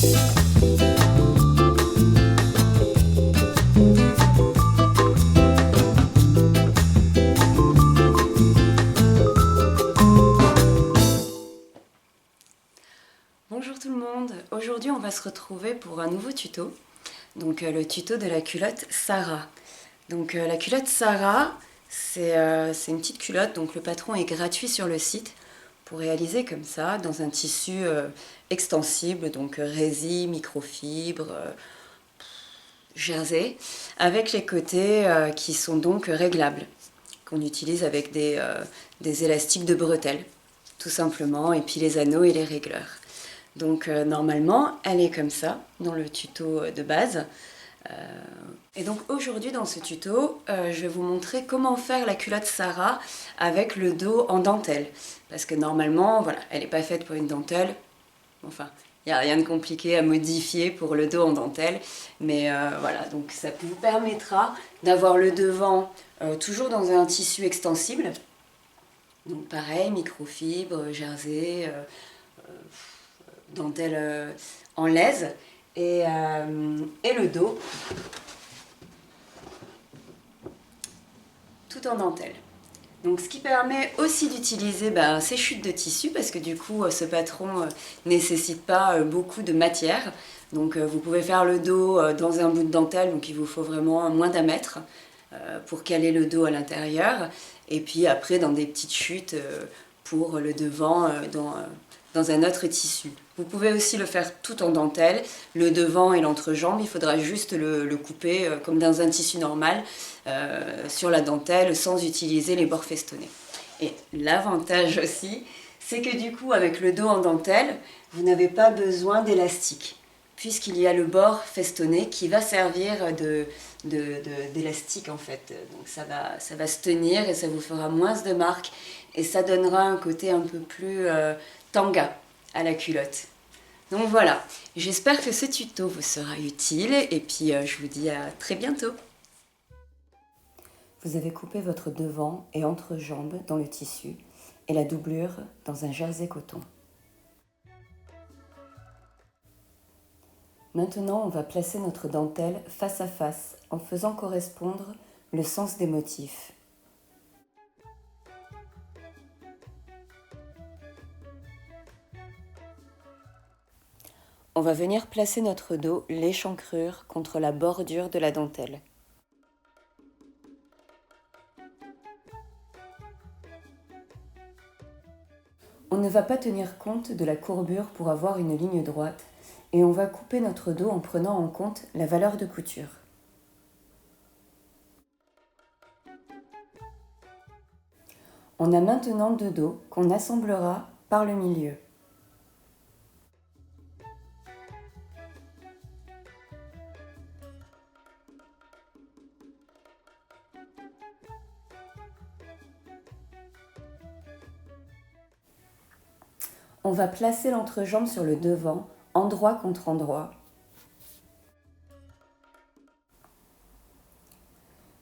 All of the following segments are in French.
Bonjour tout le monde, aujourd'hui on va se retrouver pour un nouveau tuto, donc le tuto de la culotte Sarah. Donc la culotte Sarah, c'est une petite culotte, donc le patron est gratuit sur le site pour réaliser comme ça, dans un tissu extensible, donc résille, microfibre, jersey, avec les côtés qui sont donc réglables, qu'on utilise avec des élastiques de bretelles, tout simplement, et puis les anneaux et les régleurs. Donc normalement, elle est comme ça dans le tuto de base. Et donc aujourd'hui dans ce tuto, je vais vous montrer comment faire la culotte Sarah avec le dos en dentelle. Parce que normalement, voilà, elle n'est pas faite pour une dentelle. Enfin, il n'y a rien de compliqué à modifier pour le dos en dentelle. Mais voilà, donc ça vous permettra d'avoir le devant toujours dans un tissu extensible. Donc pareil, microfibre, jersey, dentelle en laise et le dos tout en dentelle. Donc ce qui permet aussi d'utiliser ces chutes de tissu parce que du coup ce patron nécessite pas beaucoup de matière. Donc vous pouvez faire le dos dans un bout de dentelle, donc il vous faut vraiment moins d'un mètre pour caler le dos à l'intérieur. Et puis après dans des petites chutes pour le devant dans un autre tissu. Vous pouvez aussi le faire tout en dentelle, le devant et l'entrejambe, il faudra juste le couper comme dans un tissu normal sur la dentelle sans utiliser les bords festonnés. Et l'avantage aussi, c'est que du coup avec le dos en dentelle, vous n'avez pas besoin d'élastique puisqu'il y a le bord festonné qui va servir d'élastique en fait. Donc ça va se tenir et ça vous fera moins de marques et ça donnera un côté un peu plus tanga à la culotte. Donc voilà, j'espère que ce tuto vous sera utile et puis je vous dis à très bientôt. Vous avez coupé votre devant et entrejambe dans le tissu et la doublure dans un jersey coton. Maintenant, on va placer notre dentelle face à face en faisant correspondre le sens des motifs. On va venir placer notre dos l'échancrure contre la bordure de la dentelle. On ne va pas tenir compte de la courbure pour avoir une ligne droite et on va couper notre dos en prenant en compte la valeur de couture. On a maintenant deux dos qu'on assemblera par le milieu. On va placer l'entrejambe sur le devant, endroit contre endroit.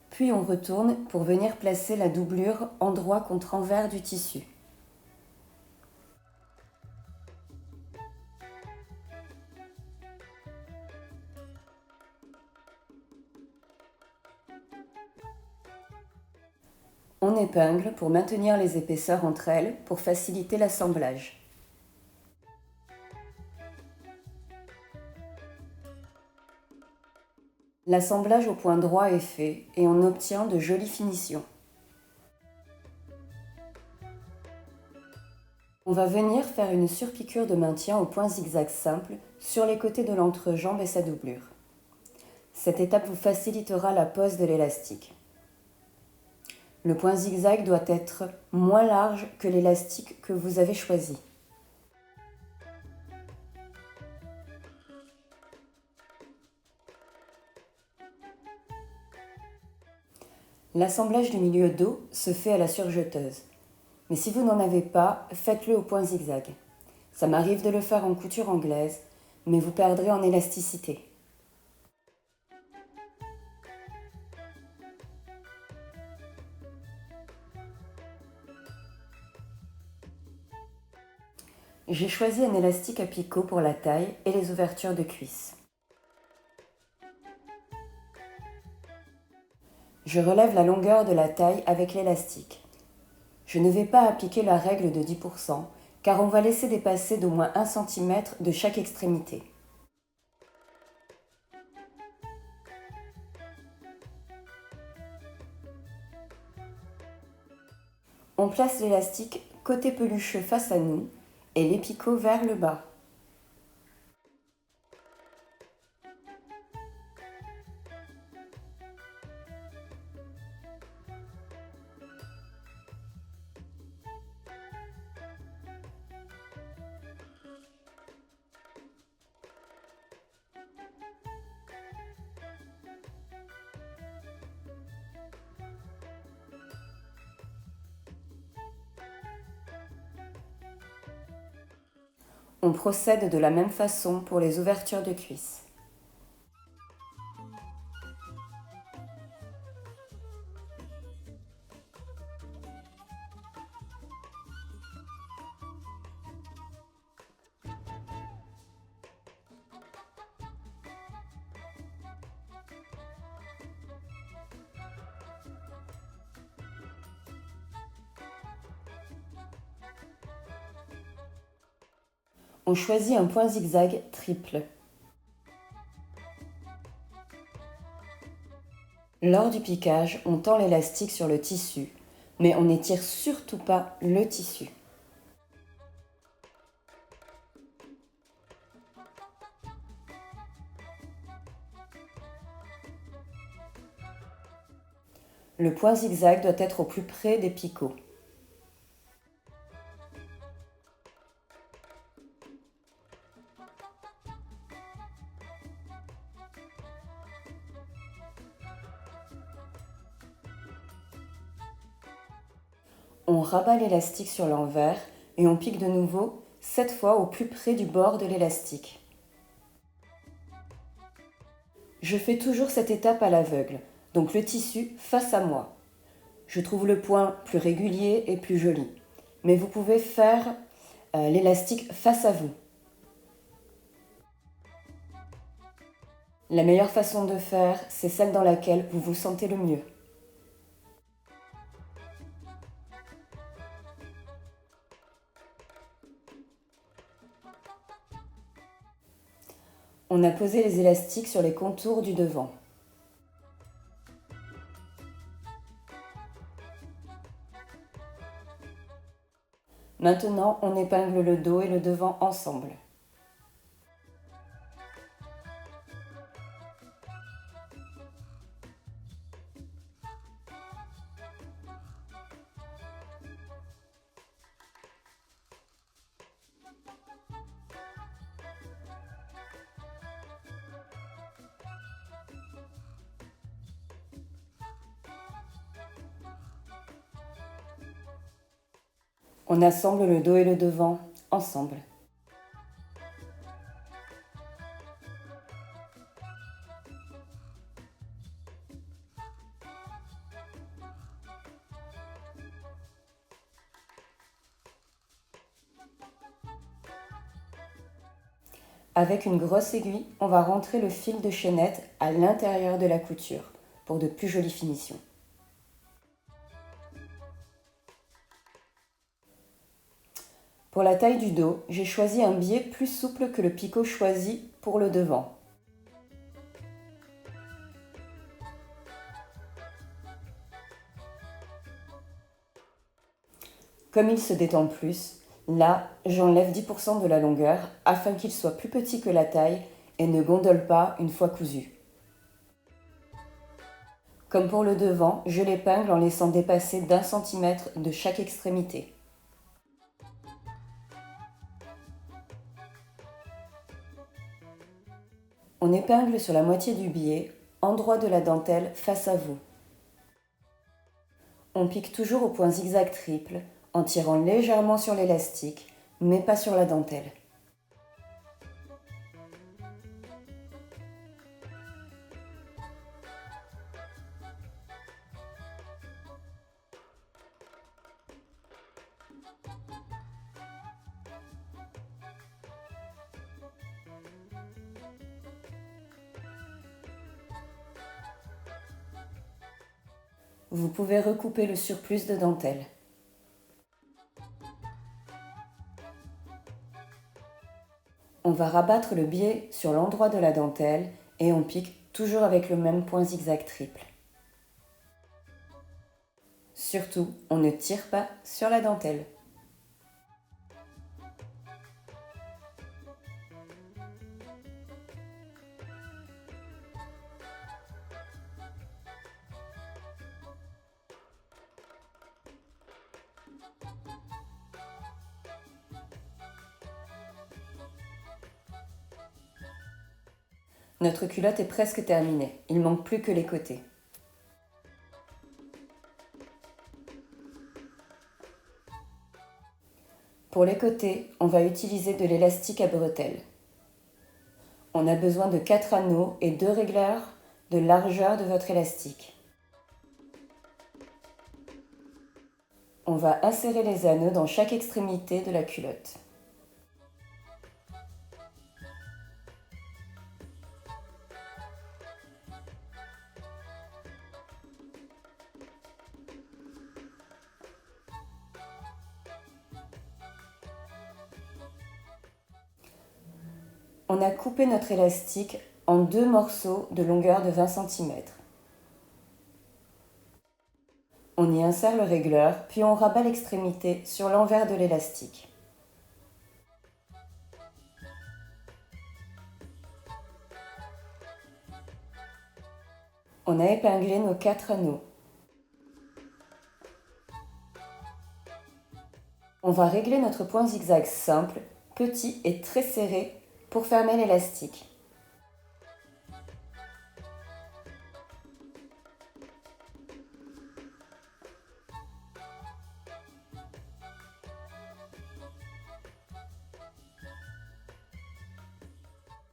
Puis on retourne pour venir placer la doublure endroit contre envers du tissu. On épingle pour maintenir les épaisseurs entre elles pour faciliter l'assemblage. L'assemblage au point droit est fait et on obtient de jolies finitions. On va venir faire une surpiqûre de maintien au point zigzag simple sur les côtés de l'entrejambe et sa doublure. Cette étape vous facilitera la pose de l'élastique. Le point zigzag doit être moins large que l'élastique que vous avez choisi. L'assemblage du milieu dos se fait à la surjeteuse. Mais si vous n'en avez pas, faites-le au point zigzag. Ça m'arrive de le faire en couture anglaise, mais vous perdrez en élasticité. J'ai choisi un élastique à picot pour la taille et les ouvertures de cuisse. Je relève la longueur de la taille avec l'élastique. Je ne vais pas appliquer la règle de 10%, car on va laisser dépasser d'au moins 1 cm de chaque extrémité. On place l'élastique côté pelucheux face à nous et les picots vers le bas. On procède de la même façon pour les ouvertures de cuisse. On choisit un point zigzag triple. Lors du piquage, on tend l'élastique sur le tissu, mais on n'étire surtout pas le tissu. Le point zigzag doit être au plus près des picots. On rabat l'élastique sur l'envers et on pique de nouveau, cette fois au plus près du bord de l'élastique. Je fais toujours cette étape à l'aveugle, donc le tissu face à moi. Je trouve le point plus régulier et plus joli, mais vous pouvez faire l'élastique face à vous. La meilleure façon de faire, c'est celle dans laquelle vous vous sentez le mieux. On a posé les élastiques sur les contours du devant. Maintenant, on épingle le dos et le devant ensemble. On assemble le dos et le devant ensemble. Avec une grosse aiguille, on va rentrer le fil de chaînette à l'intérieur de la couture pour de plus jolies finitions. Pour la taille du dos, j'ai choisi un biais plus souple que le picot choisi pour le devant. Comme il se détend plus, là, j'enlève 10% de la longueur afin qu'il soit plus petit que la taille et ne gondole pas une fois cousu. Comme pour le devant, je l'épingle en laissant dépasser d'1 cm de chaque extrémité. On épingle sur la moitié du biais, endroit de la dentelle face à vous. On pique toujours au point zigzag triple, en tirant légèrement sur l'élastique, mais pas sur la dentelle. Vous pouvez recouper le surplus de dentelle. On va rabattre le biais sur l'endroit de la dentelle et on pique toujours avec le même point zigzag triple. Surtout, on ne tire pas sur la dentelle. Notre culotte est presque terminée, il manque plus que les côtés. Pour les côtés, on va utiliser de l'élastique à bretelles. On a besoin de 4 anneaux et 2 régleurs de largeur de votre élastique. On va insérer les anneaux dans chaque extrémité de la culotte. On a coupé notre élastique en 2 morceaux de longueur de 20 cm. On y insère le régleur, puis on rabat l'extrémité sur l'envers de l'élastique. On a épinglé nos 4 anneaux. On va régler notre point zigzag simple, petit et très serré pour fermer l'élastique.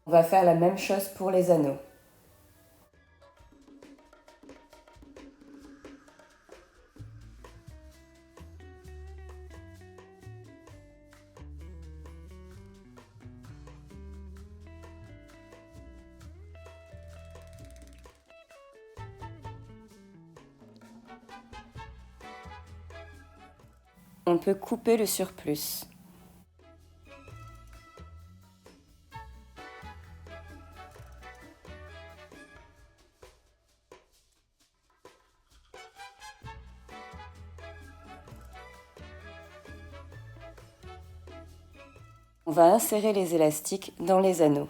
On va faire la même chose pour les anneaux. On peut couper le surplus. On va insérer les élastiques dans les anneaux.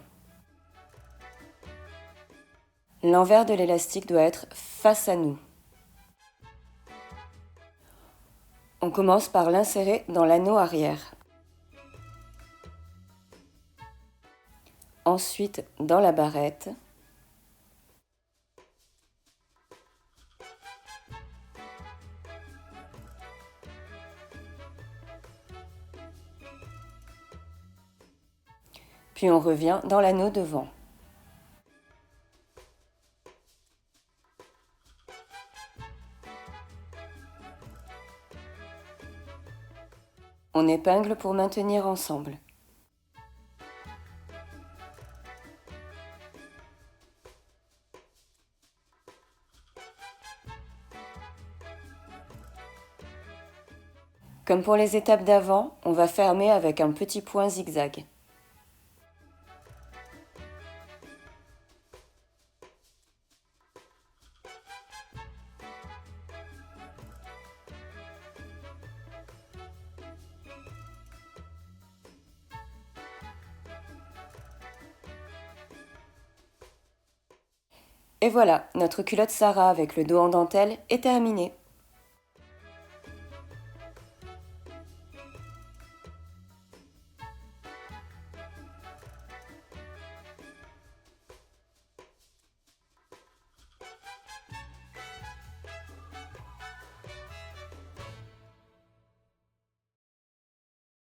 L'envers de l'élastique doit être face à nous. On commence par l'insérer dans l'anneau arrière. Ensuite dans la barrette. Puis on revient dans l'anneau devant. On épingle pour maintenir ensemble. Comme pour les étapes d'avant, on va fermer avec un petit point zigzag. Et voilà, notre culotte Sarah avec le dos en dentelle est terminée.